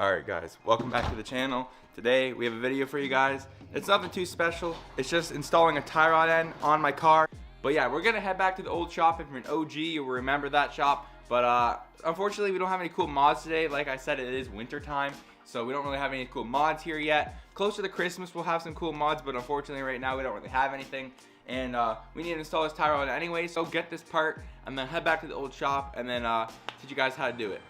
Alright guys, welcome back to the channel. Today we have a video for you guys. It's nothing too special. It's just installing a tie rod end on my car. But yeah, we're gonna head back to the old shop. If you're an OG, you'll remember that shop. But unfortunately we don't have any cool mods today. Like I said, it is winter time, so we don't really have any cool mods here yet. Closer to Christmas we'll have some cool mods, but unfortunately right now we don't really have anything. And we need to install this tie rod anyway, so get this part and then head back to the old shop and then teach you guys how to do it.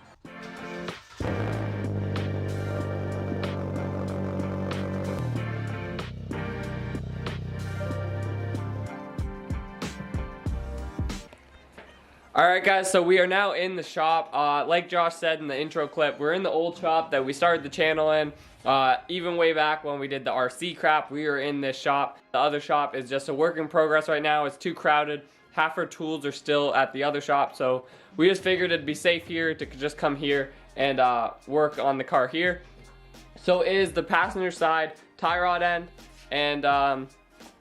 Alright guys, so we are now in the shop. Like Josh said in the intro clip, we're in the old shop that we started the channel in. Even way back when we did the RC crap, we were in this shop. The other shop is just a work in progress right now. It's too crowded. Half our tools are still at the other shop, so we just figured it'd be safe here to just come here and work on the car here. So it is the passenger side tie rod end, and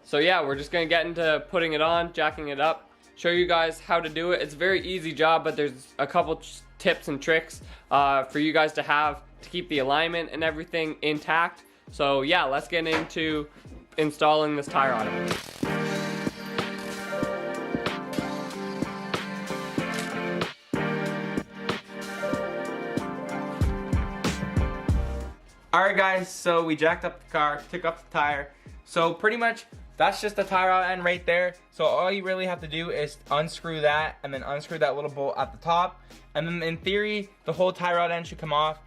so yeah, we're just gonna get into putting it on, jacking it up, show you guys how to do it. It's a very easy job, but there's a couple tips and tricks for you guys to have to keep the alignment and everything intact. So yeah, let's get into installing this tie rod. Alright guys, so we jacked up the car, took up the tire. So pretty much that's just the tie rod end right there. So all you really have to do is unscrew that and then unscrew that little bolt at the top. And then in theory, the whole tie rod end should come off.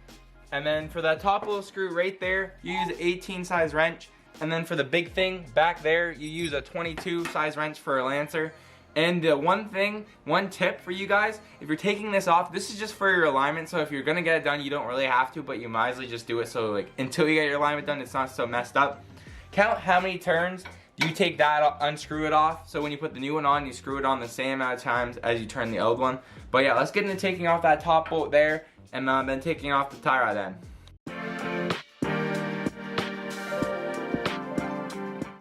And then for that top little screw right there, you use an 18 size wrench. And then for the big thing back there, you use a 22 size wrench for a lancer. And the one tip for you guys, if you're taking this off, this is just for your alignment. So if you're gonna get it done, you don't really have to, but you might as well just do it so like until you get your alignment done, it's not so messed up. Count how many turns you take that, unscrew it off. So when you put the new one on, you screw it on the same amount of times as you turn the old one. But yeah, let's get into taking off that top bolt there and then taking off the tie rod end.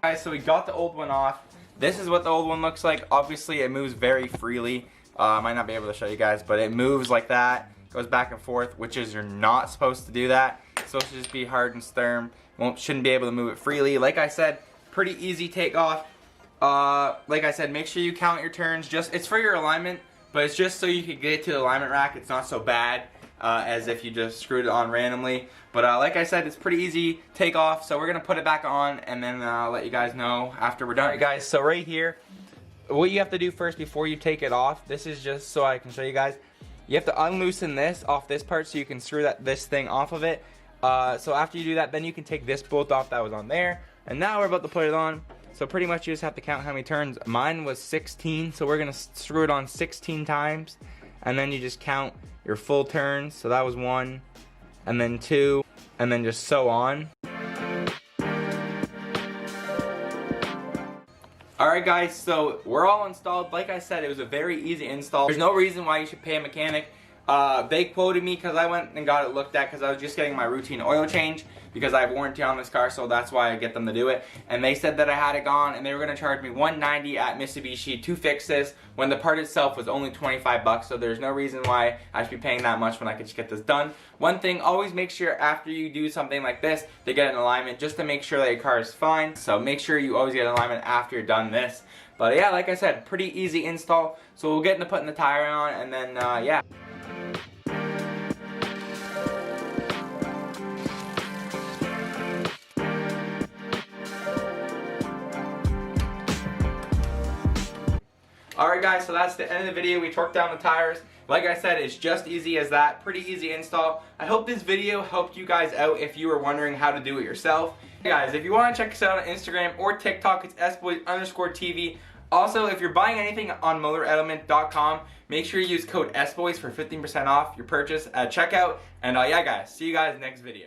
Guys, so we got the old one off. This is what the old one looks like. Obviously it moves very freely. I might not be able to show you guys, but it moves like that, goes back and forth, which is you're not supposed to do that. So it should just be hard and stern. Shouldn't be able to move it freely. Like I said, pretty easy take off. Like I said, make sure you count your turns. It's for your alignment, but it's just so you can get to the alignment rack. It's not so bad as if you just screwed it on randomly. But like I said, it's pretty easy take off. So we're gonna put it back on and then let you guys know after we're done. Right, guys, so right here, what you have to do first before you take it off, this is just so I can show you guys. You have to unloosen this off this part so you can screw this thing off of it. So after you do that, then you can take this bolt off that was on there. And now we're about to put it on. So pretty much you just have to count how many turns. Mine was 16, so we're gonna screw it on 16 times. And then you just count your full turns. So that was 1, and then 2, and then just so on. Alright guys, so we're all installed. Like I said, it was a very easy install. There's no reason why you should pay a mechanic. They quoted me because I went and got it looked at because I was just getting my routine oil change because I have warranty on this car, so that's why I get them to do it. And they said that I had it gone and they were going to charge me $190 at Mitsubishi to fix this when the part itself was only 25 bucks, so there's no reason why I should be paying that much when I could just get this done. One thing, always make sure after you do something like this to get an alignment just to make sure that your car is fine. So make sure you always get an alignment after you're done this. But yeah, like I said, pretty easy install. So we'll get into putting the tire on and then yeah. Alright guys, so that's the end of the video. We torqued down the tires. Like I said, it's just easy as that. Pretty easy install. I hope this video helped you guys out if you were wondering how to do it yourself. Hey guys, if you want to check us out on Instagram or TikTok, it's sboys_TV. Also, if you're buying anything on MotorElement.com, make sure you use code SBOYS for 15% off your purchase at checkout. And yeah guys, see you guys next video.